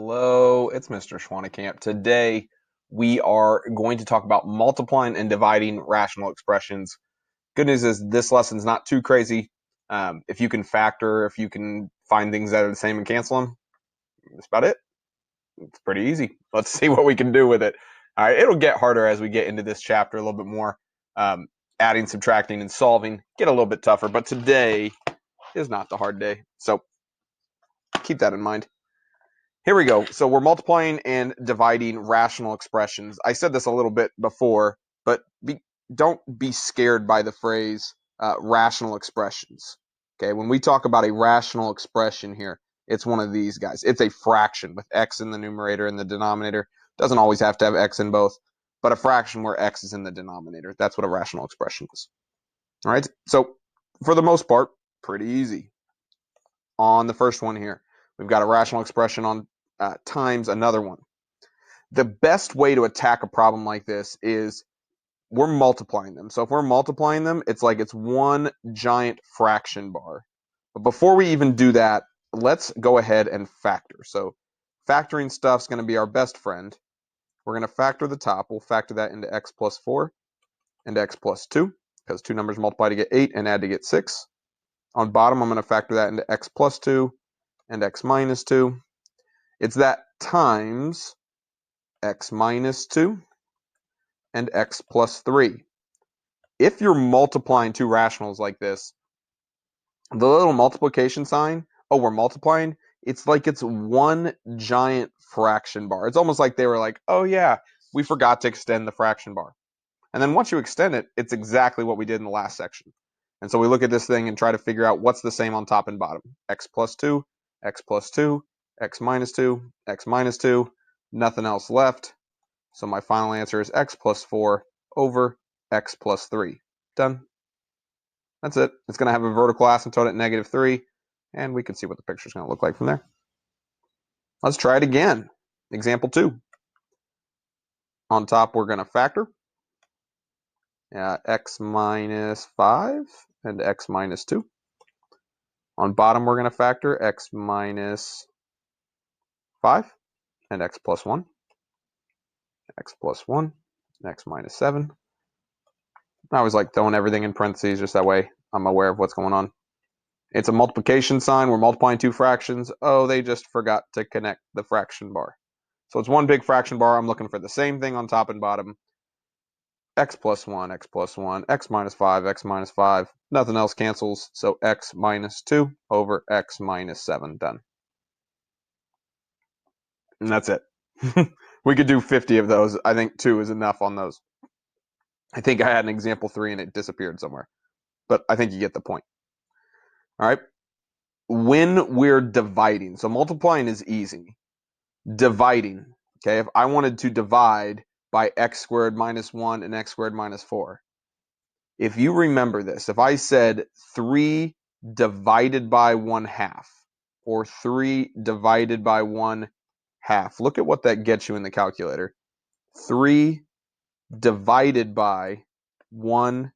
Hello, it's Mr. Schwannekamp. Today we are going to talk about multiplying and dividing rational expressions. Good news is this lesson's not too crazy. If you can factor, if you can find things that are the same and cancel them, that's about it. It's pretty easy. Let's see what we can do with it. All right, it'll get harder as we get into this chapter a little bit more. Adding, subtracting, and solving get a little bit tougher, but today is not the hard day. So keep that in mind. Here we go. So we're multiplying and dividing rational expressions. I said this a little bit before, but don't be scared by the phrase rational expressions. Okay, when we talk about a rational expression here, it's one of these guys. It's a fraction with x in the numerator and the denominator. Doesn't always have to have x in both, but a fraction where x is in the denominator. That's what a rational expression is. All right, so for the most part, pretty easy. On the first one here, we've got a rational expression on times another one. The best way to attack a problem like this is we're multiplying them. So if we're multiplying them, it's like it's one giant fraction bar. But before we even do that, let's go ahead and factor. So factoring stuff's going to be our best friend. We're going to factor the top. We'll factor that into x plus 4 and x plus 2, because two numbers multiply to get 8 and add to get 6. On bottom, I'm going to factor that into x plus 2 and x minus 2. It's that times x minus 2 and x plus 3. If you're multiplying two rationals like this, the little multiplication sign, oh, we're multiplying, it's like it's one giant fraction bar. It's almost like they were like, oh yeah, we forgot to extend the fraction bar. And then once you extend it, it's exactly what we did in the last section. And so we look at this thing and try to figure out what's the same on top and bottom. X plus 2, x plus 2, x minus 2, x minus 2, nothing else left. So my final answer is x plus 4 over x plus 3. Done. That's it. It's going to have a vertical asymptote at negative 3, and we can see what the picture is going to look like from there. Let's try it again. Example 2. On top, we're going to factor x minus 5 and x minus 2. On bottom, we're going to factor x minus 5 and x plus 1, x plus 1, x minus 7. I always like throwing everything in parentheses, just that way I'm aware of what's going on. It's a multiplication sign. We're multiplying two fractions. Oh, they just forgot to connect the fraction bar. So it's one big fraction bar. I'm looking for the same thing on top and bottom. X plus 1, x plus 1, x minus 5, x minus 5. Nothing else cancels. So x minus 2 over x minus 7. Done. And that's it. We could do 50 of those. I think 2 is enough on those. I think I had an example 3 and it disappeared somewhere. But I think you get the point. All right. When we're dividing, so multiplying is easy. Dividing, okay, if I wanted to divide by x squared minus 1 and x squared minus 4, if you remember this, if I said 3 divided by 1/2 or 3 divided by 1/2, look at what that gets you in the calculator. 3 divided by 1/2.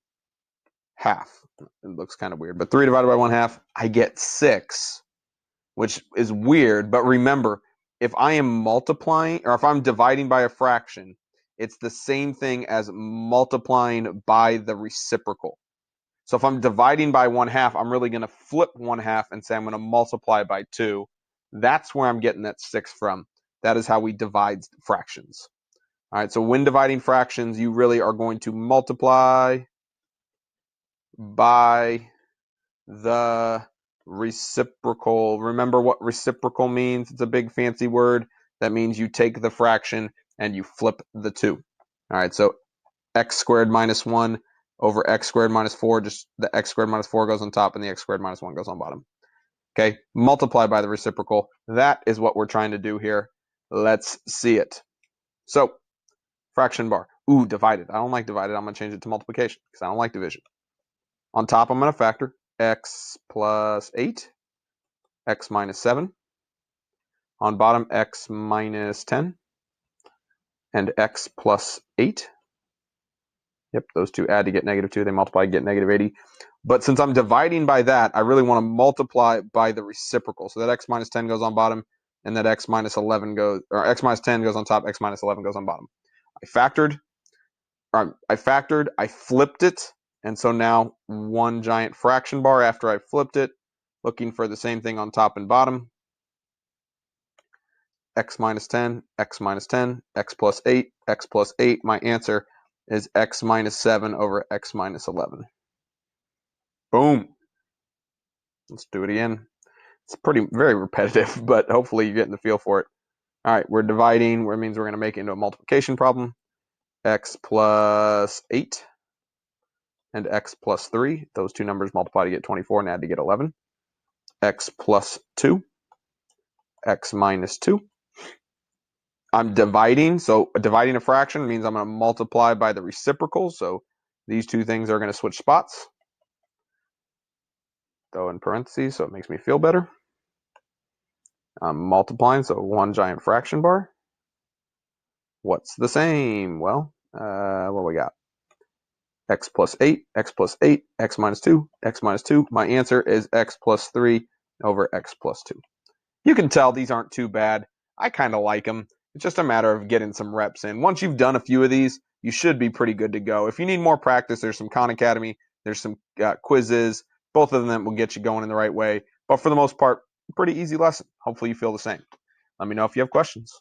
It looks kind of weird, but 3 divided by 1/2, I get 6, which is weird, but remember, if I am multiplying, or if I'm dividing by a fraction, it's the same thing as multiplying by the reciprocal. So if I'm dividing by 1/2, I'm really going to flip 1/2 and say I'm going to multiply by 2. That's where I'm getting that 6 from. That is how we divide fractions. All right, so when dividing fractions, you really are going to multiply by the reciprocal. Remember what reciprocal means? It's a big fancy word. That means you take the fraction and you flip the 2. All right, so x squared minus 1 over x squared minus 4, just the x squared minus 4 goes on top and the x squared minus 1 goes on bottom. Okay, multiply by the reciprocal. That is what we're trying to do here. Let's see it. So, fraction bar. Ooh, divided. I don't like divided. I'm going to change it to multiplication because I don't like division. On top, I'm going to factor x plus 8, x minus 7. On bottom, x minus 10, and x plus 8. Yep, those two add to get negative 2. They multiply to get negative 80. But since I'm dividing by that, I really want to multiply by the reciprocal. So that x minus 10 goes on bottom. and that x minus 11 goes, or x minus 10 goes on top, x minus 11 goes on bottom. I factored, I flipped it, and so now one giant fraction bar after I flipped it, looking for the same thing on top and bottom. X minus 10, x minus 10, x plus 8, x plus 8. My answer is x minus 7 over x minus 11. Boom. Let's do it again. It's very repetitive, but hopefully you're getting the feel for it. All right, we're dividing, which means we're going to make it into a multiplication problem. X plus 8 and x plus 3. Those two numbers multiply to get 24 and add to get 11. X plus 2, x minus 2. I'm dividing, so dividing a fraction means I'm going to multiply by the reciprocal, so these two things are going to switch spots. Throw in parentheses so it makes me feel better. I'm multiplying, so one giant fraction bar. What's the same? Well, what do we got? X plus 8, x plus 8, x minus 2, x minus 2. My answer is x plus 3 over x plus 2. You can tell these aren't too bad. I kind of like them. It's just a matter of getting some reps in. Once you've done a few of these, you should be pretty good to go. If you need more practice, there's some Khan Academy. There's some quizzes. Both of them will get you going in the right way. But for the most part, pretty easy lesson. Hopefully you feel the same. Let me know if you have questions.